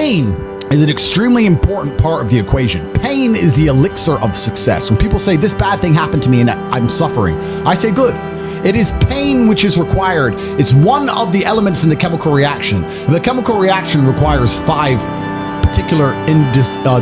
Pain is an extremely important part of the equation. Pain is the elixir of success. When people say this bad thing happened to me and I'm suffering, I say good. It is pain which is required. It's one of the elements in the chemical reaction. If the chemical reaction requires 5 particular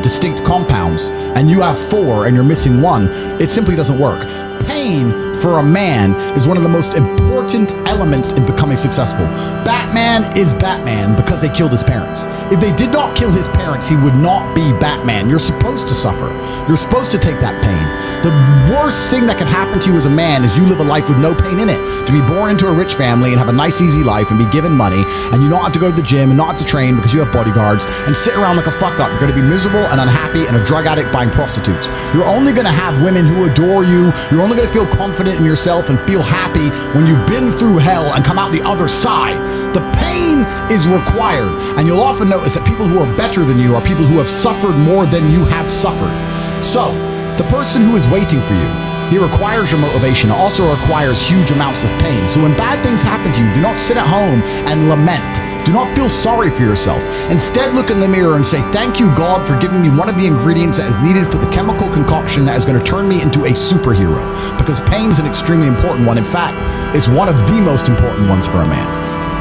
distinct compounds and you have 4 and you're missing 1, it simply doesn't work. Pain for a man is one of the most important elements in becoming successful. Batman is Batman because they killed his parents. If they did not kill his parents, he would not be Batman. You're supposed to suffer. You're supposed to take that pain. The worst thing that can happen to you as a man is you live a life with no pain in it. To be born into a rich family and have a nice easy life and be given money and you don't have to go to the gym and not have to train because you have bodyguards and sit around like a fuck up. You're going to be miserable and unhappy and a drug addict buying prostitutes. You're only going to have women who adore you. You're only going to feel confident in yourself and feel happy when you've been through hell and come out the other side. The pain is required, and you'll often notice that people who are better than you are people who have suffered more than you have suffered. So, the person who is waiting for you, he requires your motivation. It also requires huge amounts of pain. So when bad things happen to you, do not sit at home and lament. Do not feel sorry for yourself. Instead, look in the mirror and say, thank you, God, for giving me one of the ingredients that is needed for the chemical concoction that is going to turn me into a superhero. Because pain is an extremely important one. In fact, it's one of the most important ones for a man.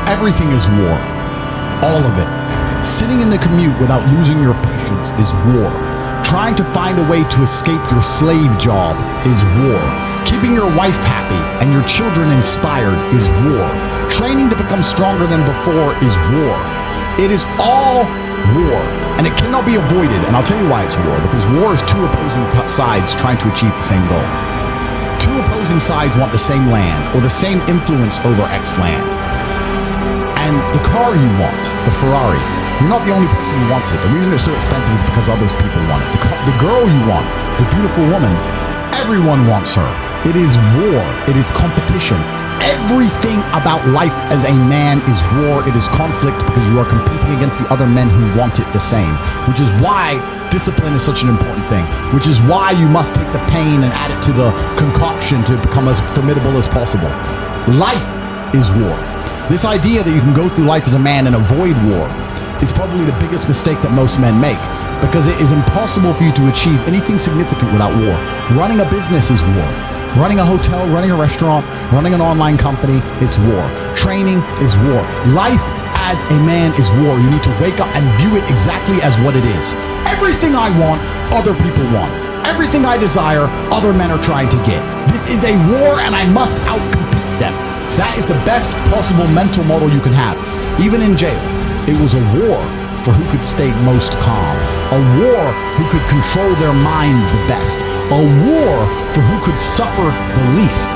Everything is war. All of it. Sitting in the commute without losing your patience is war. Trying to find a way to escape your slave job is war. Keeping your wife happy and your children inspired is war. Training to become stronger than before is war. It is all war, and it cannot be avoided, and I'll tell you why it's war, because war is 2 opposing sides trying to achieve the same goal. 2 opposing sides want the same land, or the same influence over X land. And the car you want, the Ferrari, you're not the only person who wants it. The reason it's so expensive is because others people want it. The girl you want, the beautiful woman, everyone wants her. It is war. It is competition. Everything about life as a man is war. It is conflict because you are competing against the other men who want it the same, which is why discipline is such an important thing, which is why you must take the pain and add it to the concoction to become as formidable as possible. Life is war. This idea that you can go through life as a man and avoid war is probably the biggest mistake that most men make, because it is impossible for you to achieve anything significant without war. Running a business is war. Running a hotel, running a restaurant, running an online company, it's war. Training is war. Life as a man is war. You need to wake up and view it exactly as what it is. Everything I want, other people want. Everything I desire, other men are trying to get. This is a war and I must outcompete them. That is the best possible mental model you can have. Even in jail, it was a war for who could stay most calm. A war who could control their mind the best. A war for who could suffer the least.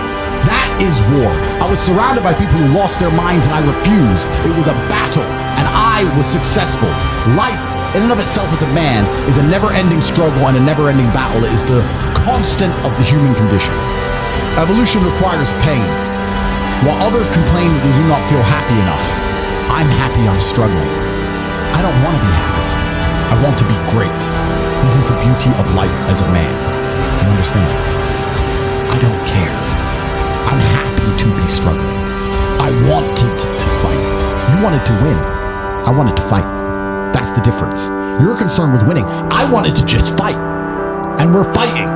That is war. I was surrounded by people who lost their minds and I refused. It was a battle and I was successful. Life in and of itself as a man is a never-ending struggle and a never-ending battle. It is the constant of the human condition. Evolution requires pain. While others complain that they do not feel happy enough, I'm happy I'm struggling. I don't want to be happy. I want to be great. This is the beauty of life as a man. You understand? I don't care. I'm happy to be struggling. I wanted to fight. You wanted to win. I wanted to fight. That's the difference. You're concerned with winning. I wanted to just fight. And we're fighting.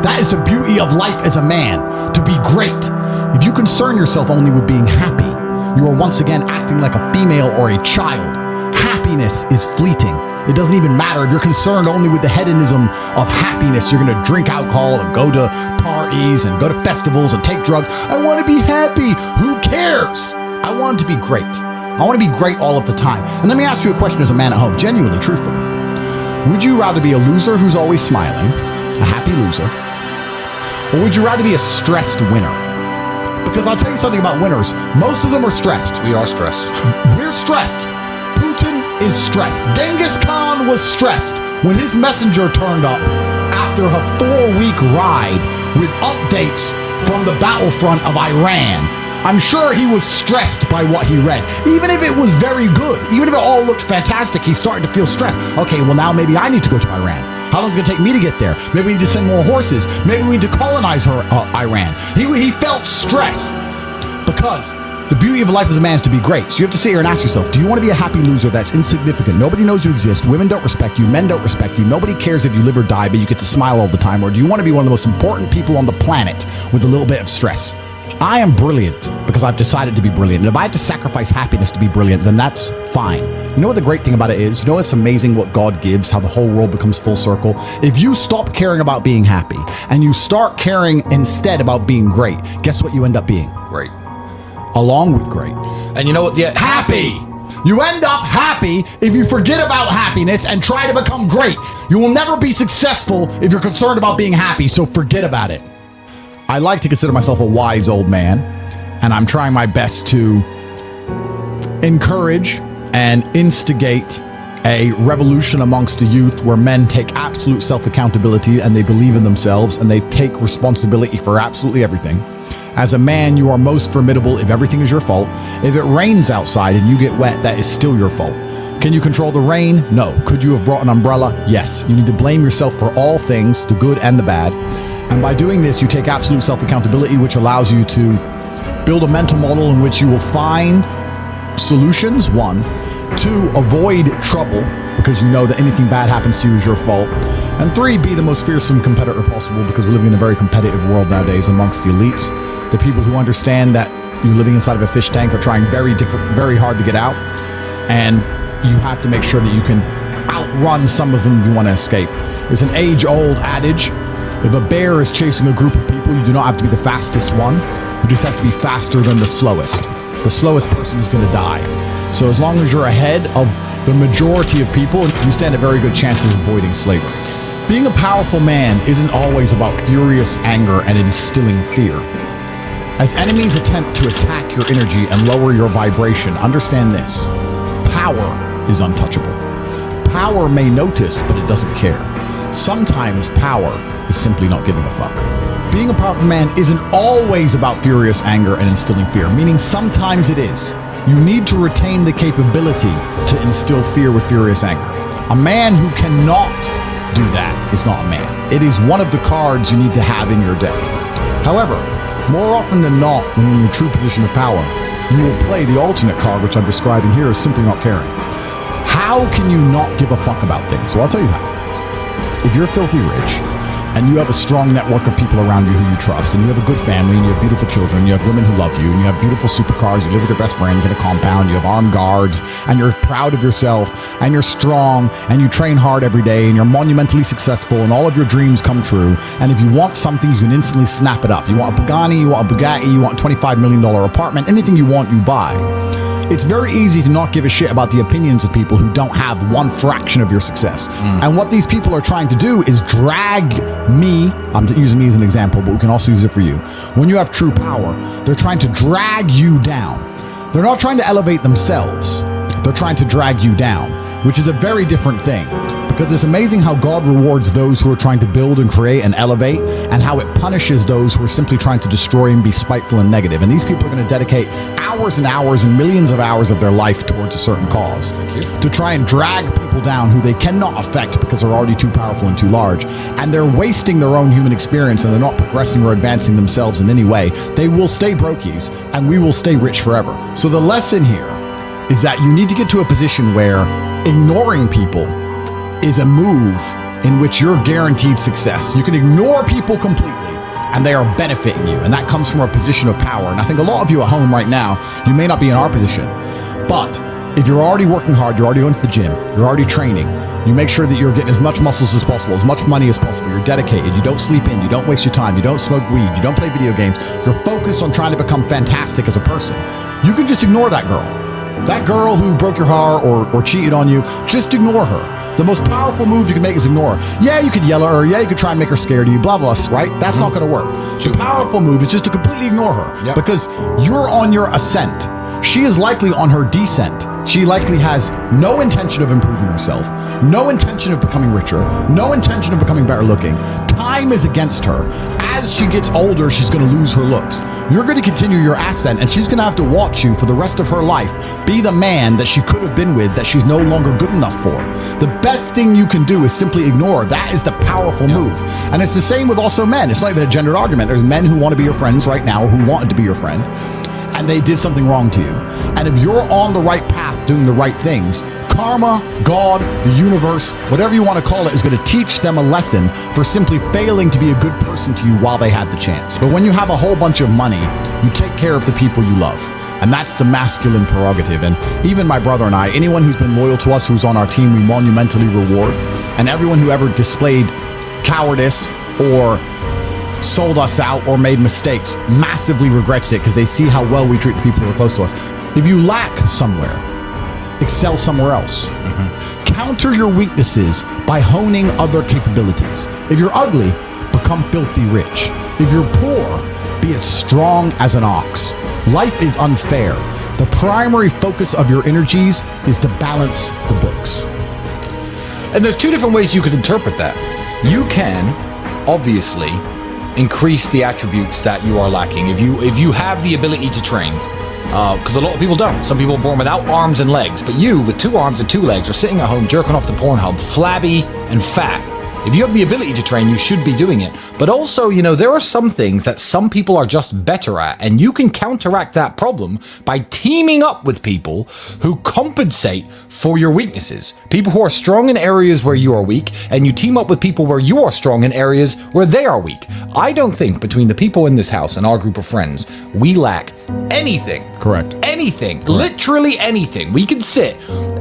That is the beauty of life as a man, to be great. If you concern yourself only with being happy, you are once again acting like a female or a child. Happiness is fleeting. It doesn't even matter if you're concerned only with the hedonism of happiness. You're going to drink alcohol and go to parties and go to festivals and take drugs. I want to be happy. Who cares? I want to be great. I want to be great all of the time. And let me ask you a question as a man at home, genuinely, truthfully. Would you rather be a loser who's always smiling, a happy loser, or would you rather be a stressed winner? Because I'll tell you something about winners. Most of them are stressed. We are stressed. We're stressed. Putin is stressed. Genghis Khan was stressed when his messenger turned up after a 4-week ride with updates from the battlefront of Iran. I'm sure he was stressed by what he read. Even if it was very good, even if it all looked fantastic, he started to feel stressed. Okay, well now maybe I need to go to Iran. How long is it going to take me to get there? Maybe we need to send more horses. Maybe we need to colonize Iran. He felt stress because The beauty of life as a man is to be great. So you have to sit here and ask yourself, do you want to be a happy loser that's insignificant? Nobody knows you exist. Women don't respect you. Men don't respect you. Nobody cares if you live or die, but you get to smile all the time. Or do you want to be one of the most important people on the planet with a little bit of stress? I am brilliant because I've decided to be brilliant. And if I have to sacrifice happiness to be brilliant, then that's fine. You know what the great thing about it is? You know it's amazing what God gives, how the whole world becomes full circle? If you stop caring about being happy and you start caring instead about being great, guess what you end up being? Great. Along with great. And you know what? Yeah, happy. You end up happy if you forget about happiness and try to become great. You will never be successful if you're concerned about being happy, so forget about it. I like to consider myself a wise old man, and I'm trying my best to encourage and instigate a revolution amongst the youth where men take absolute self-accountability and they believe in themselves and they take responsibility for absolutely everything. As a man, you are most formidable if everything is your fault. If it rains outside and you get wet, that is still your fault. Can you control the rain? No. Could you have brought an umbrella? Yes. You need to blame yourself for all things, the good and the bad. And by doing this, you take absolute self-accountability, which allows you to build a mental model in which you will find solutions, 1. 2, avoid trouble, because you know that anything bad happens to you is your fault. And 3, be the most fearsome competitor possible, because we're living in a very competitive world nowadays amongst the elites. The people who understand that you're living inside of a fish tank are trying very hard to get out. And you have to make sure that you can outrun some of them if you want to escape. There's an age-old adage. If a bear is chasing a group of people, you do not have to be the fastest one. You just have to be faster than the slowest. The slowest person is going to die. So as long as you're ahead of the majority of people, you stand a very good chance of avoiding slavery. Being a powerful man isn't always about furious anger and instilling fear. As enemies attempt to attack your energy and lower your vibration, understand this: power is untouchable. Power may notice, but it doesn't care. Sometimes power is simply not giving a fuck. Being a powerful man isn't always about furious anger and instilling fear, meaning sometimes it is. You need to retain the capability to instill fear with furious anger. A man who cannot do that is not a man. It is one of the cards you need to have in your deck. However, more often than not, when you're in a true position of power, you will play the alternate card, which I'm describing here, as simply not caring. How can you not give a fuck about things? Well, I'll tell you how. If you're filthy rich, and you have a strong network of people around you who you trust, and you have a good family, and you have beautiful children, you have women who love you, and you have beautiful supercars, you live with your best friends in a compound, you have armed guards, and you're proud of yourself, and you're strong, and you train hard every day, and you're monumentally successful, and all of your dreams come true, and if you want something, you can instantly snap it up. You want a Pagani, you want a Bugatti, you want a $25 million apartment, anything you want, you buy. It's very easy to not give a shit about the opinions of people who don't have one fraction of your success. And what these people are trying to do is drag me, I'm using me as an example, but we can also use it for you. When you have true power, they're trying to drag you down. They're not trying to elevate themselves. They're trying to drag you down, which is a very different thing. Because it's amazing how God rewards those who are trying to build and create and elevate, and how it punishes those who are simply trying to destroy and be spiteful and negative. And these people are going to dedicate hours and hours and millions of hours of their life towards a certain cause to try and drag people down who they cannot affect because they're already too powerful and too large. And they're wasting their own human experience, and they're not progressing or advancing themselves in any way. They will stay brokies, and we will stay rich forever. So the lesson here is that you need to get to a position where ignoring people is a move in which you're guaranteed success. You can ignore people completely and they are benefiting you, and that comes from a position of power. And I think a lot of you at home right now, you may not be in our position, but if you're already working hard, you're already going to the gym, you're already training, you make sure that you're getting as much muscles as possible, as much money as possible, you're dedicated, you don't sleep in, you don't waste your time, you don't smoke weed, you don't play video games, you're focused on trying to become fantastic as a person. You can just ignore that girl. That girl who broke your heart or cheated on you, just ignore her. The most powerful move you can make is ignore her. Yeah, you could yell at her. Yeah, you could try and make her scared of you, blah, blah, right? That's not going to work. The powerful move is just to completely ignore her because you're on your ascent. She is likely on her descent. She likely has no intention of improving herself, no intention of becoming richer, no intention of becoming better looking. Time is against her. As she gets older, she's going to lose her looks. You're going to continue your ascent, and she's going to have to watch you for the rest of her life be the man that she could have been with that she's no longer good enough for. The best thing you can do is simply ignore her. That is the powerful move. And it's the same with also men. It's not even a gendered argument. There's men who want to be your friends right now, who wanted to be your friend. and they did something wrong to you. And if you're on the right path doing the right things, karma, God, the universe, whatever you want to call it, is going to teach them a lesson for simply failing to be a good person to you while they had the chance. But when you have a whole bunch of money, you take care of the people you love. And that's the masculine prerogative. And even my brother and I, anyone who's been loyal to us, who's on our team, we monumentally reward. And everyone who ever displayed cowardice or sold us out or made mistakes massively regrets it, because they see how well we treat the people who are close to us. If you lack somewhere, excel somewhere else. Counter your weaknesses by honing other capabilities. If you're ugly, become filthy rich. If you're poor, be as strong as an ox. Life is unfair. The primary focus of your energies is to balance the books. And there's two different ways you could interpret that. You can, obviously, increase the attributes that you are lacking. If you have the ability to train, because a lot of people don't. Some people are born without arms and legs, but you, with 2 arms and 2 legs, are sitting at home jerking off the Pornhub, flabby and fat. If you have the ability to train, you should be doing it. But also, there are some things that some people are just better at, and you can counteract that problem by teaming up with people who compensate for your weaknesses. People who are strong in areas where you are weak, and you team up with people where you are strong in areas where they are weak. I don't think between the people in this house and our group of friends, we lack anything. Correct. Anything. Correct. Literally anything. We can sit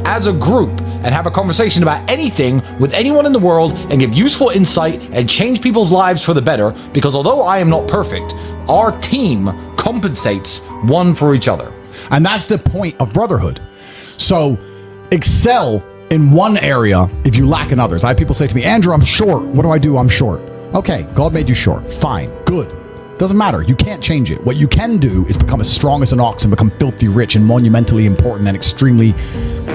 as a group and have a conversation about anything with anyone in the world and give useful insight and change people's lives for the better, because although I am not perfect, our team compensates one for each other. And that's the point of brotherhood. So excel in one area if you lack in others. I have people say to me, Andrew, I'm short. What do? I'm short. Okay, God made you short. Fine, good. Doesn't matter. You can't change it. What you can do is become as strong as an ox and become filthy rich and monumentally important and extremely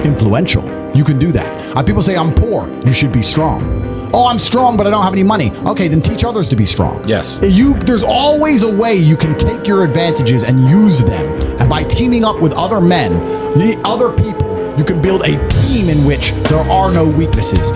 influential. You can do that. People say, I'm poor. You should be strong. Oh, I'm strong, but I don't have any money. Okay, then teach others to be strong. Yes. There's always a way you can take your advantages and use them. And by teaming up with other men, other people, you can build a team in which there are no weaknesses.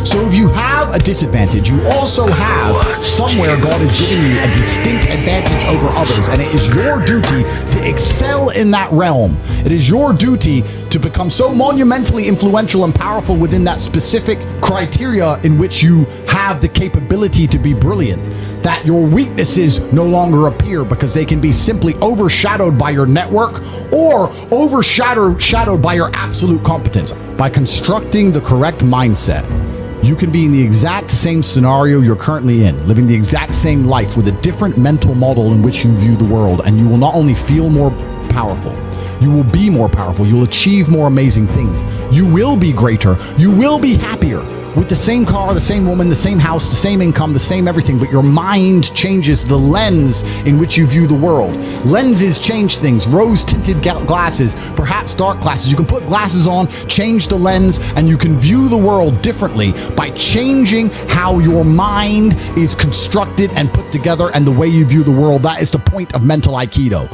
So if you have a disadvantage, you also have somewhere God is giving you a distinct advantage over others, and it is your duty to excel in that realm. It is your duty to become so monumentally influential and powerful within that specific criteria in which you have the capability to be brilliant, that your weaknesses no longer appear, because they can be simply overshadowed by your network or overshadowed by your absolute competence. By constructing the correct mindset, you can be in the exact same scenario you're currently in, living the exact same life with a different mental model in which you view the world, and you will not only feel more powerful, you will be more powerful, you'll achieve more amazing things, you will be greater, you will be happier. With the same car, the same woman, the same house, the same income, the same everything, but your mind changes the lens in which you view the world. Lenses change things. Rose-tinted glasses, perhaps dark glasses. You can put glasses on, change the lens, and you can view the world differently by changing how your mind is constructed and put together and the way you view the world. That is the point of mental Aikido.